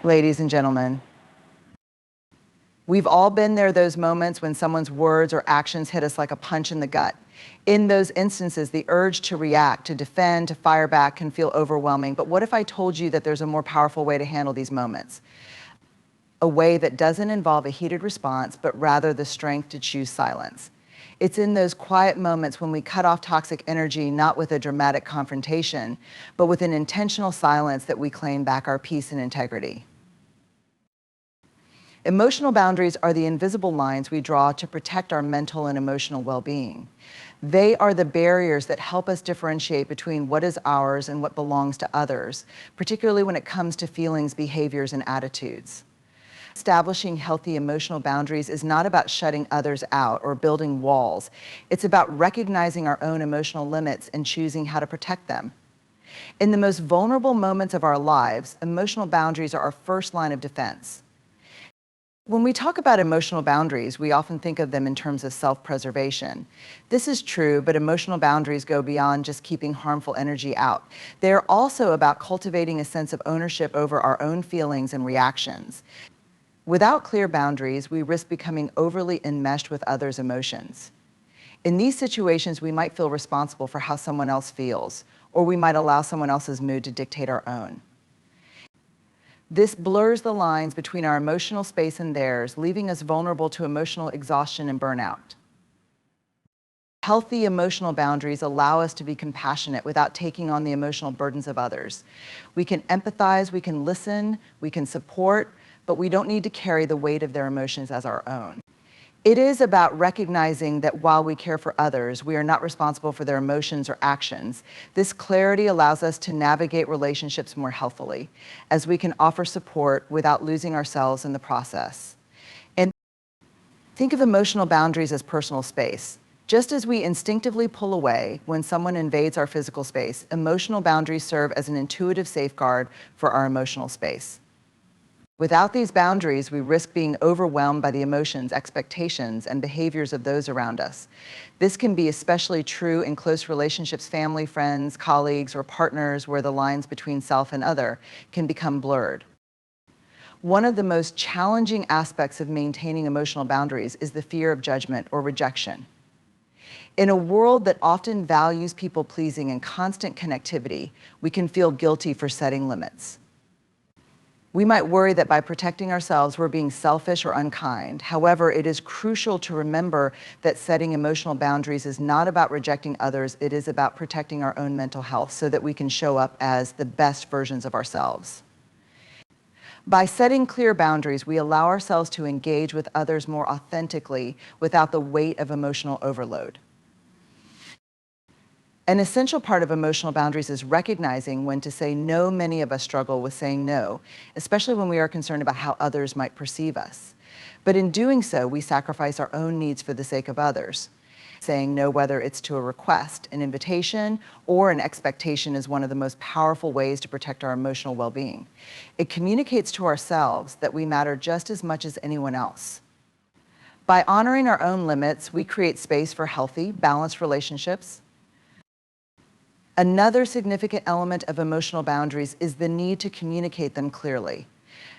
Ladies and gentlemen, we've all been there, those moments when someone's words or actions hit us like a punch in the gut. In those instances, the urge to react, to defend, to fire back can feel overwhelming. But what if I told you that there's a more powerful way to handle these moments? A way that doesn't involve a heated response, but rather the strength to choose silence. It's in those quiet moments when we cut off toxic energy, not with a dramatic confrontation, but with an intentional silence, that we claim back our peace and integrity. Emotional boundaries are the invisible lines we draw to protect our mental and emotional well-being. They are the barriers that help us differentiate between what is ours and what belongs to others, particularly when it comes to feelings, behaviors, and attitudes. Establishing healthy emotional boundaries is not about shutting others out or building walls. It's about recognizing our own emotional limits and choosing how to protect them. In the most vulnerable moments of our lives, emotional boundaries are our first line of defense. When we talk about emotional boundaries, we often think of them in terms of self-preservation. This is true, but emotional boundaries go beyond just keeping harmful energy out. They are also about cultivating a sense of ownership over our own feelings and reactions. Without clear boundaries, we risk becoming overly enmeshed with others' emotions. In these situations, we might feel responsible for how someone else feels, or we might allow someone else's mood to dictate our own. This blurs the lines between our emotional space and theirs, leaving us vulnerable to emotional exhaustion and burnout. Healthy emotional boundaries allow us to be compassionate without taking on the emotional burdens of others. We can empathize, we can listen, we can support, but we don't need to carry the weight of their emotions as our own. It is about recognizing that while we care for others, we are not responsible for their emotions or actions. This clarity allows us to navigate relationships more healthily, as we can offer support without losing ourselves in the process. And think of emotional boundaries as personal space. Just as we instinctively pull away when someone invades our physical space, emotional boundaries serve as an intuitive safeguard for our emotional space. Without these boundaries, we risk being overwhelmed by the emotions, expectations, and behaviors of those around us. This can be especially true in close relationships, family, friends, colleagues, or partners, where the lines between self and other can become blurred. One of the most challenging aspects of maintaining emotional boundaries is the fear of judgment or rejection. In a world that often values people-pleasing and constant connectivity, we can feel guilty for setting limits. We might worry that by protecting ourselves, we're being selfish or unkind. However, it is crucial to remember that setting emotional boundaries is not about rejecting others. It is about protecting our own mental health so that we can show up as the best versions of ourselves. By setting clear boundaries, we allow ourselves to engage with others more authentically without the weight of emotional overload. An essential part of emotional boundaries is recognizing when to say no. Many of us struggle with saying no, especially when we are concerned about how others might perceive us. But in doing so, we sacrifice our own needs for the sake of others. Saying no, whether it's to a request, an invitation, or an expectation, is one of the most powerful ways to protect our emotional well-being. It communicates to ourselves that we matter just as much as anyone else. By honoring our own limits, we create space for healthy, balanced relationships. Another significant element of emotional boundaries is the need to communicate them clearly.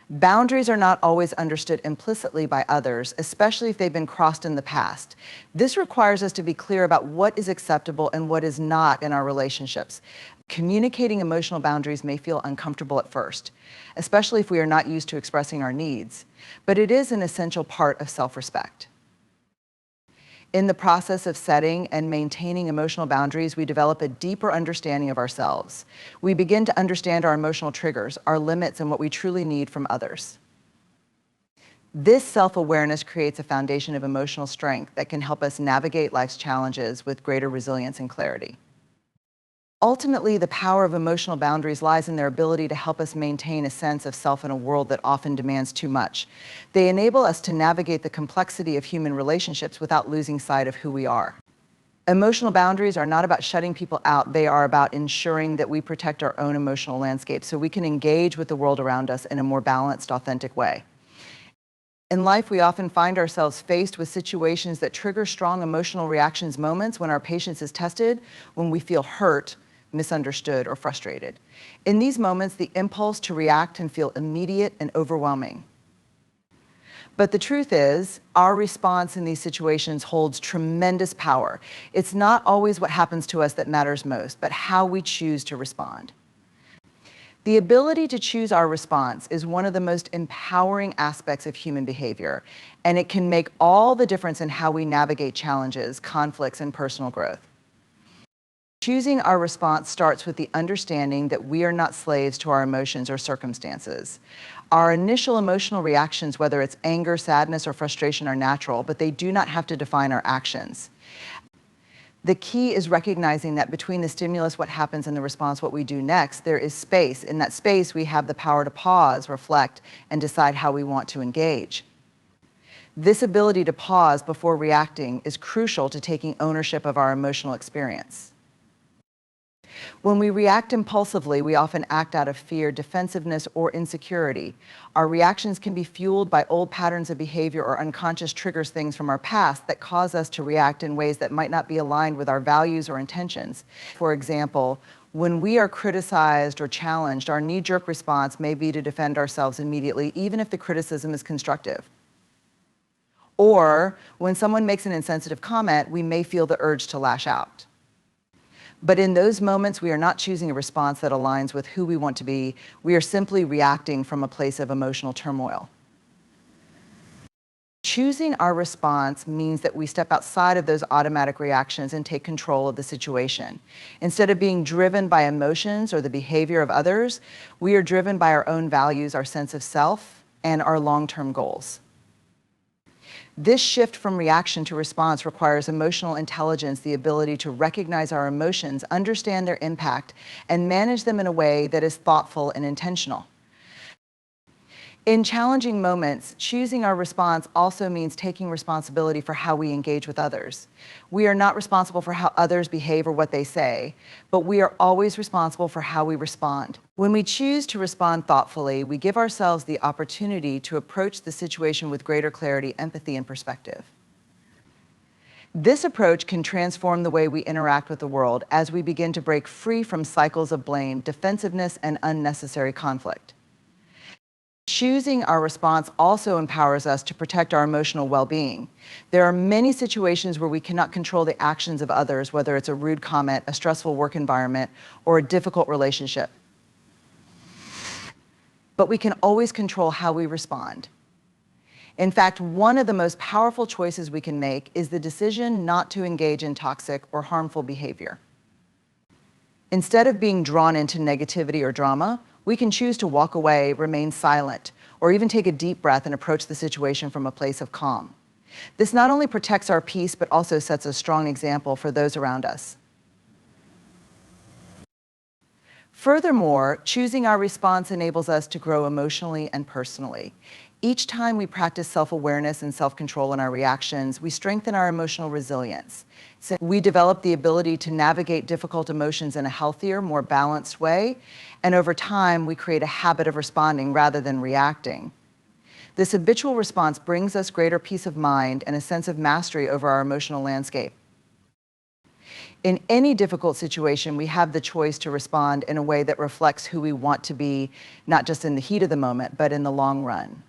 Boundaries are not always understood implicitly by others, especially if they've been crossed in the past. This requires us to be clear about what is acceptable and what is not in our relationships. Communicating emotional boundaries may feel uncomfortable at first, especially if we are not used to expressing our needs, but it is an essential part of self-respect. In the process of setting and maintaining emotional boundaries, we develop a deeper understanding of ourselves. We begin to understand our emotional triggers, our limits, and what we truly need from others. This self-awareness creates a foundation of emotional strength that can help us navigate life's challenges with greater resilience and clarity. Ultimately, the power of emotional boundaries lies in their ability to help us maintain a sense of self in a world that often demands too much. They enable us to navigate the complexity of human relationships without losing sight of who we are. Emotional boundaries are not about shutting people out. They are about ensuring that we protect our own emotional landscape so we can engage with the world around us in a more balanced, authentic way. In life, we often find ourselves faced with situations that trigger strong emotional reactions, moments when our patience is tested, when we feel hurt, misunderstood, or frustrated. In these moments, the impulse to react can feel immediate and overwhelming. But the truth is, our response in these situations holds tremendous power. It's not always what happens to us that matters most, but how we choose to respond. The ability to choose our response is one of the most empowering aspects of human behavior, and it can make all the difference in how we navigate challenges, conflicts, and personal growth. Choosing our response starts with the understanding that we are not slaves to our emotions or circumstances. Our initial emotional reactions, whether it's anger, sadness, or frustration, are natural, but they do not have to define our actions. The key is recognizing that between the stimulus, what happens, and the response, what we do next, there is space. In that space, we have the power to pause, reflect, and decide how we want to engage. This ability to pause before reacting is crucial to taking ownership of our emotional experience. When we react impulsively, we often act out of fear, defensiveness, or insecurity. Our reactions can be fueled by old patterns of behavior or unconscious triggers, things from our past that cause us to react in ways that might not be aligned with our values or intentions. For example, when we are criticized or challenged, our knee-jerk response may be to defend ourselves immediately, even if the criticism is constructive. Or when someone makes an insensitive comment, we may feel the urge to lash out. But in those moments, we are not choosing a response that aligns with who we want to be. We are simply reacting from a place of emotional turmoil. Choosing our response means that we step outside of those automatic reactions and take control of the situation. Instead of being driven by emotions or the behavior of others, we are driven by our own values, our sense of self, and our long-term goals. This shift from reaction to response requires emotional intelligence, the ability to recognize our emotions, understand their impact, and manage them in a way that is thoughtful and intentional. In challenging moments, choosing our response also means taking responsibility for how we engage with others. We are not responsible for how others behave or what they say, but we are always responsible for how we respond. When we choose to respond thoughtfully, we give ourselves the opportunity to approach the situation with greater clarity, empathy, and perspective. This approach can transform the way we interact with the world as we begin to break free from cycles of blame, defensiveness, and unnecessary conflict. Choosing our response also empowers us to protect our emotional well-being. There are many situations where we cannot control the actions of others, whether it's a rude comment, a stressful work environment, or a difficult relationship. But we can always control how we respond. In fact, one of the most powerful choices we can make is the decision not to engage in toxic or harmful behavior. Instead of being drawn into negativity or drama, we can choose to walk away, remain silent, or even take a deep breath and approach the situation from a place of calm. This not only protects our peace, but also sets a strong example for those around us. Furthermore, choosing our response enables us to grow emotionally and personally. Each time we practice self-awareness and self-control in our reactions, we strengthen our emotional resilience. So we develop the ability to navigate difficult emotions in a healthier, more balanced way, and over time, we create a habit of responding rather than reacting. This habitual response brings us greater peace of mind and a sense of mastery over our emotional landscape. In any difficult situation, we have the choice to respond in a way that reflects who we want to be, not just in the heat of the moment, but in the long run.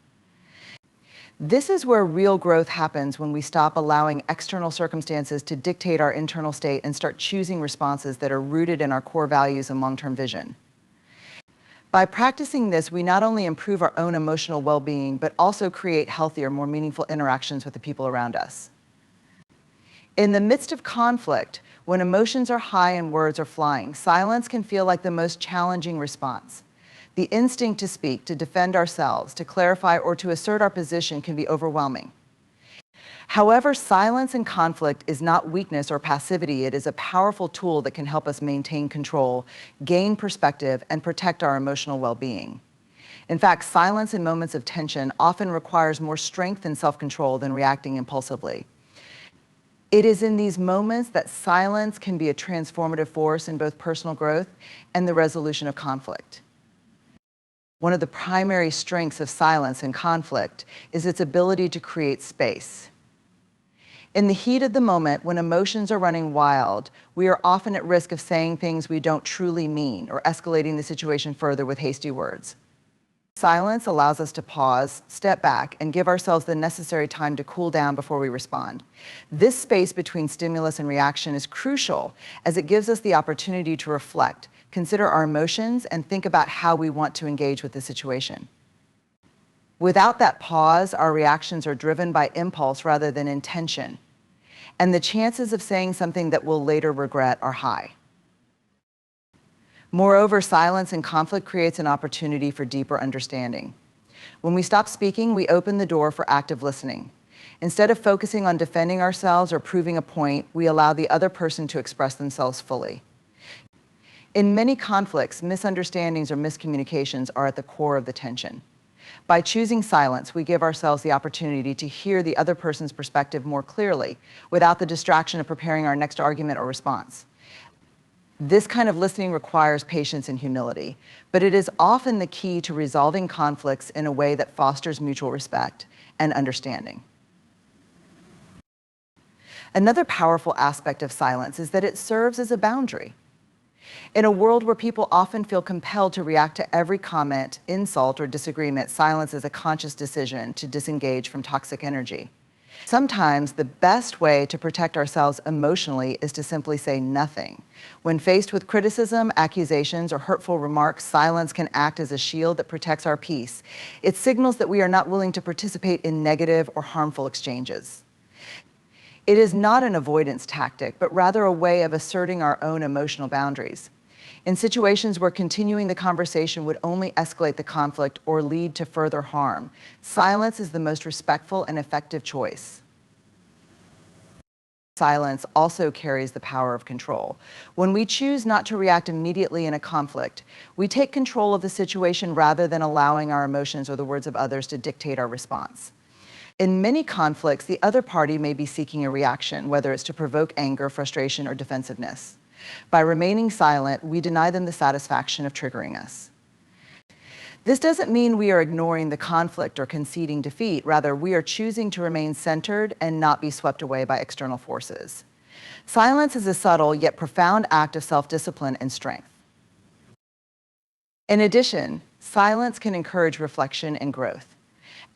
This is where real growth happens, when we stop allowing external circumstances to dictate our internal state and start choosing responses that are rooted in our core values and long-term vision. By practicing this, we not only improve our own emotional well-being, but also create healthier, more meaningful interactions with the people around us. In the midst of conflict, when emotions are high and words are flying, silence can feel like the most challenging response. The instinct to speak, to defend ourselves, to clarify, or to assert our position can be overwhelming. However, silence in conflict is not weakness or passivity. It is a powerful tool that can help us maintain control, gain perspective, and protect our emotional well-being. In fact, silence in moments of tension often requires more strength and self-control than reacting impulsively. It is in these moments that silence can be a transformative force in both personal growth and the resolution of conflict. One of the primary strengths of silence in conflict is its ability to create space. In the heat of the moment, when emotions are running wild, we are often at risk of saying things we don't truly mean or escalating the situation further with hasty words. Silence allows us to pause, step back, and give ourselves the necessary time to cool down before we respond. This space between stimulus and reaction is crucial as it gives us the opportunity to reflect, consider our emotions, and think about how we want to engage with the situation. Without that pause, our reactions are driven by impulse rather than intention, and the chances of saying something that we'll later regret are high. Moreover, silence in conflict creates an opportunity for deeper understanding. When we stop speaking, we open the door for active listening. Instead of focusing on defending ourselves or proving a point, we allow the other person to express themselves fully. In many conflicts, misunderstandings or miscommunications are at the core of the tension. By choosing silence, we give ourselves the opportunity to hear the other person's perspective more clearly, without the distraction of preparing our next argument or response. This kind of listening requires patience and humility, but it is often the key to resolving conflicts in a way that fosters mutual respect and understanding. Another powerful aspect of silence is that it serves as a boundary. In a world where people often feel compelled to react to every comment, insult, or disagreement, silence is a conscious decision to disengage from toxic energy. Sometimes the best way to protect ourselves emotionally is to simply say nothing. When faced with criticism, accusations, or hurtful remarks, silence can act as a shield that protects our peace. It signals that we are not willing to participate in negative or harmful exchanges. It is not an avoidance tactic, but rather a way of asserting our own emotional boundaries. In situations where continuing the conversation would only escalate the conflict or lead to further harm, silence is the most respectful and effective choice. Silence also carries the power of control. When we choose not to react immediately in a conflict, we take control of the situation rather than allowing our emotions or the words of others to dictate our response. In many conflicts, the other party may be seeking a reaction, whether it's to provoke anger, frustration, or defensiveness. By remaining silent, we deny them the satisfaction of triggering us. This doesn't mean we are ignoring the conflict or conceding defeat. Rather, we are choosing to remain centered and not be swept away by external forces. Silence is a subtle yet profound act of self-discipline and strength. In addition, silence can encourage reflection and growth.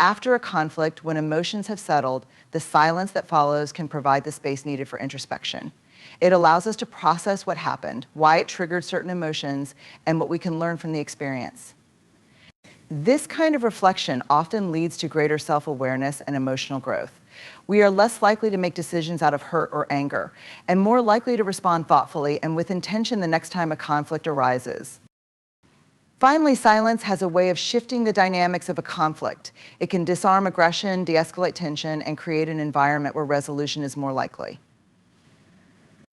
After a conflict, when emotions have settled, the silence that follows can provide the space needed for introspection. It allows us to process what happened, why it triggered certain emotions, and what we can learn from the experience. This kind of reflection often leads to greater self-awareness and emotional growth. We are less likely to make decisions out of hurt or anger, and more likely to respond thoughtfully and with intention the next time a conflict arises. Finally, silence has a way of shifting the dynamics of a conflict. It can disarm aggression, de-escalate tension, and create an environment where resolution is more likely.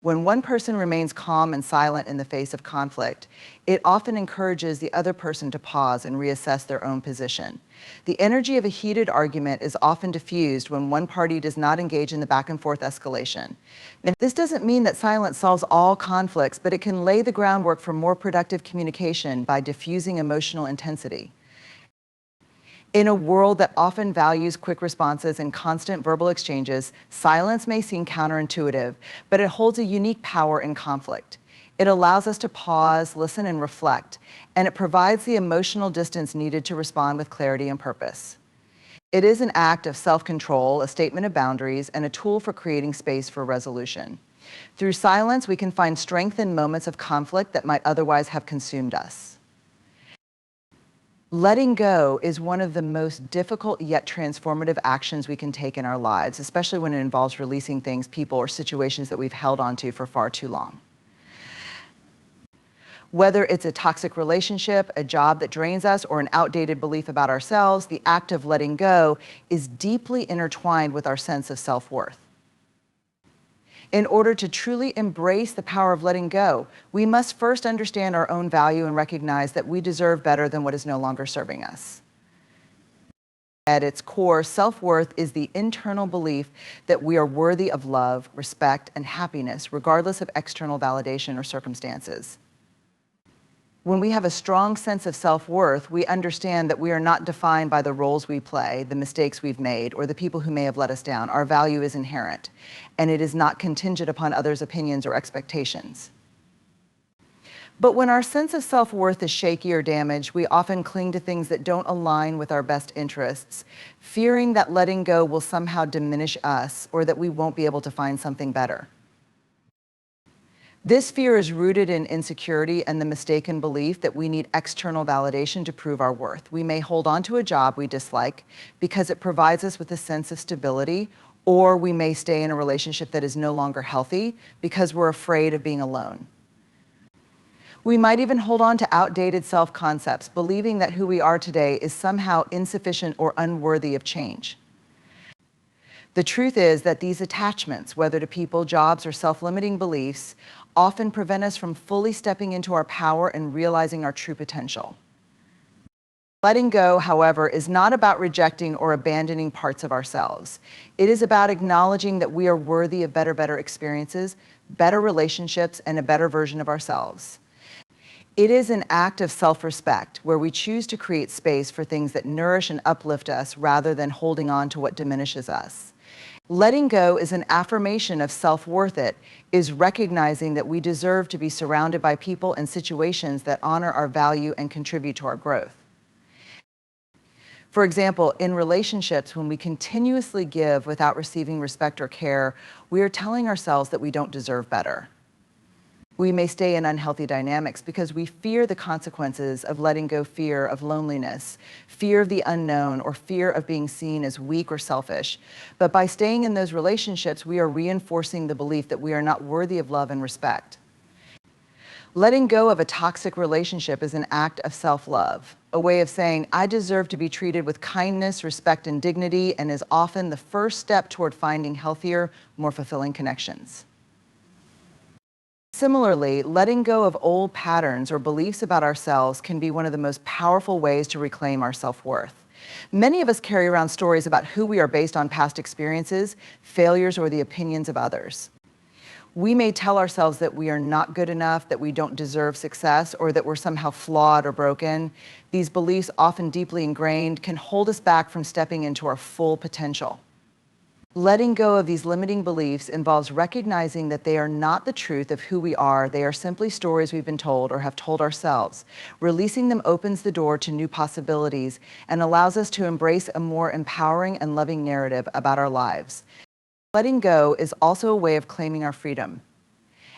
When one person remains calm and silent in the face of conflict, it often encourages the other person to pause and reassess their own position. The energy of a heated argument is often diffused when one party does not engage in the back and forth escalation. Now, this doesn't mean that silence solves all conflicts, but it can lay the groundwork for more productive communication by diffusing emotional intensity. In a world that often values quick responses and constant verbal exchanges, silence may seem counterintuitive, but it holds a unique power in conflict. It allows us to pause, listen, and reflect, and it provides the emotional distance needed to respond with clarity and purpose. It is an act of self-control, a statement of boundaries, and a tool for creating space for resolution. Through silence, we can find strength in moments of conflict that might otherwise have consumed us. Letting go is one of the most difficult yet transformative actions we can take in our lives, especially when it involves releasing things, people, or situations that we've held onto for far too long. Whether it's a toxic relationship, a job that drains us, or an outdated belief about ourselves, the act of letting go is deeply intertwined with our sense of self-worth. In order to truly embrace the power of letting go, we must first understand our own value and recognize that we deserve better than what is no longer serving us. At its core, self-worth is the internal belief that we are worthy of love, respect, and happiness, regardless of external validation or circumstances. When we have a strong sense of self-worth, we understand that we are not defined by the roles we play, the mistakes we've made, or the people who may have let us down. Our value is inherent, and it is not contingent upon others' opinions or expectations. But when our sense of self-worth is shaky or damaged, we often cling to things that don't align with our best interests, fearing that letting go will somehow diminish us or that we won't be able to find something better. This fear is rooted in insecurity and the mistaken belief that we need external validation to prove our worth. We may hold on to a job we dislike because it provides us with a sense of stability, or we may stay in a relationship that is no longer healthy because we're afraid of being alone. We might even hold on to outdated self-concepts, believing that who we are today is somehow insufficient or unworthy of change. The truth is that these attachments, whether to people, jobs, or self-limiting beliefs, often prevent us from fully stepping into our power and realizing our true potential. Letting go, however, is not about rejecting or abandoning parts of ourselves. It is about acknowledging that we are worthy of better experiences, better relationships, and a better version of ourselves. It is an act of self-respect where we choose to create space for things that nourish and uplift us rather than holding on to what diminishes us. Letting go is an affirmation of self-worth. It is recognizing that we deserve to be surrounded by people and situations that honor our value and contribute to our growth. For example, in relationships, when we continuously give without receiving respect or care, we are telling ourselves that we don't deserve better. We may stay in unhealthy dynamics because we fear the consequences of letting go, fear of loneliness, fear of the unknown, or fear of being seen as weak or selfish. But by staying in those relationships, we are reinforcing the belief that we are not worthy of love and respect. Letting go of a toxic relationship is an act of self-love, a way of saying, I deserve to be treated with kindness, respect, and dignity, and is often the first step toward finding healthier, more fulfilling connections. Similarly, letting go of old patterns or beliefs about ourselves can be one of the most powerful ways to reclaim our self-worth. Many of us carry around stories about who we are based on past experiences, failures, or the opinions of others. We may tell ourselves that we are not good enough, that we don't deserve success, or that we're somehow flawed or broken. These beliefs, often deeply ingrained, can hold us back from stepping into our full potential. Letting go of these limiting beliefs involves recognizing that they are not the truth of who we are. They are simply stories we've been told or have told ourselves. Releasing them opens the door to new possibilities and allows us to embrace a more empowering and loving narrative about our lives. Letting go is also a way of claiming our freedom.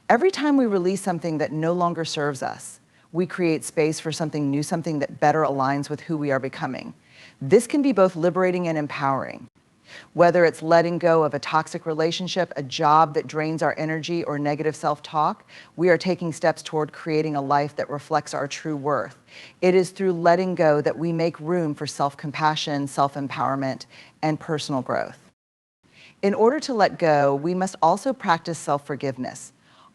Every time we release something that no longer serves us, we create space for something new, something that better aligns with who we are becoming. This can be both liberating and empowering. Whether it's letting go of a toxic relationship, a job that drains our energy, or negative self-talk, we are taking steps toward creating a life that reflects our true worth. It is through letting go that we make room for self-compassion, self-empowerment, and personal growth. In order to let go, we must also practice self-forgiveness.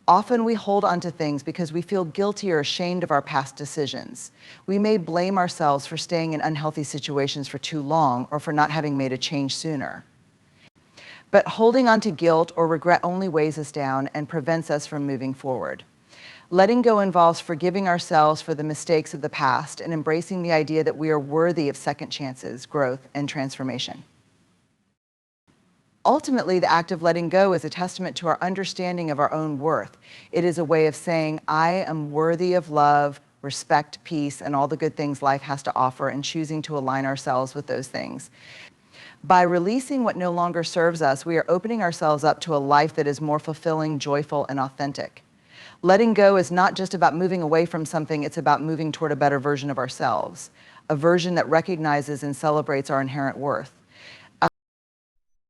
Often we hold onto things because we feel guilty or ashamed of our past decisions. We may blame ourselves for staying in unhealthy situations for too long or for not having made a change sooner. But holding onto guilt or regret only weighs us down and prevents us from moving forward. Letting go involves forgiving ourselves for the mistakes of the past and embracing the idea that we are worthy of second chances, growth, and transformation. Ultimately, the act of letting go is a testament to our understanding of our own worth. It is a way of saying, I am worthy of love, respect, peace, and all the good things life has to offer, and choosing to align ourselves with those things. By releasing what no longer serves us, we are opening ourselves up to a life that is more fulfilling, joyful, and authentic. Letting go is not just about moving away from something, it's about moving toward a better version of ourselves, a version that recognizes and celebrates our inherent worth.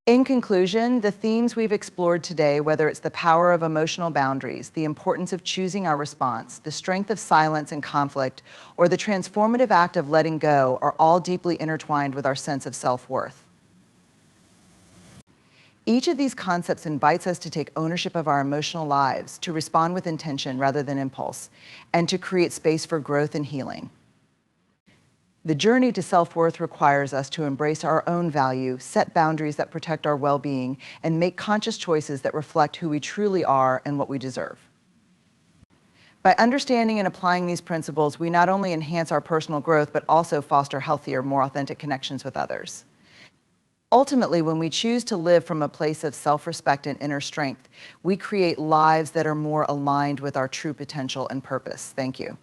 In conclusion, the themes we've explored today, whether it's the power of emotional boundaries, the importance of choosing our response, the strength of silence and conflict, or the transformative act of letting go, are all deeply intertwined with our sense of self-worth. Each of these concepts invites us to take ownership of our emotional lives, to respond with intention rather than impulse, and to create space for growth and healing. The journey to self-worth requires us to embrace our own value, set boundaries that protect our well-being, and make conscious choices that reflect who we truly are and what we deserve. By understanding and applying these principles, we not only enhance our personal growth, but also foster healthier, more authentic connections with others. Ultimately, when we choose to live from a place of self-respect and inner strength, we create lives that are more aligned with our true potential and purpose. Thank you.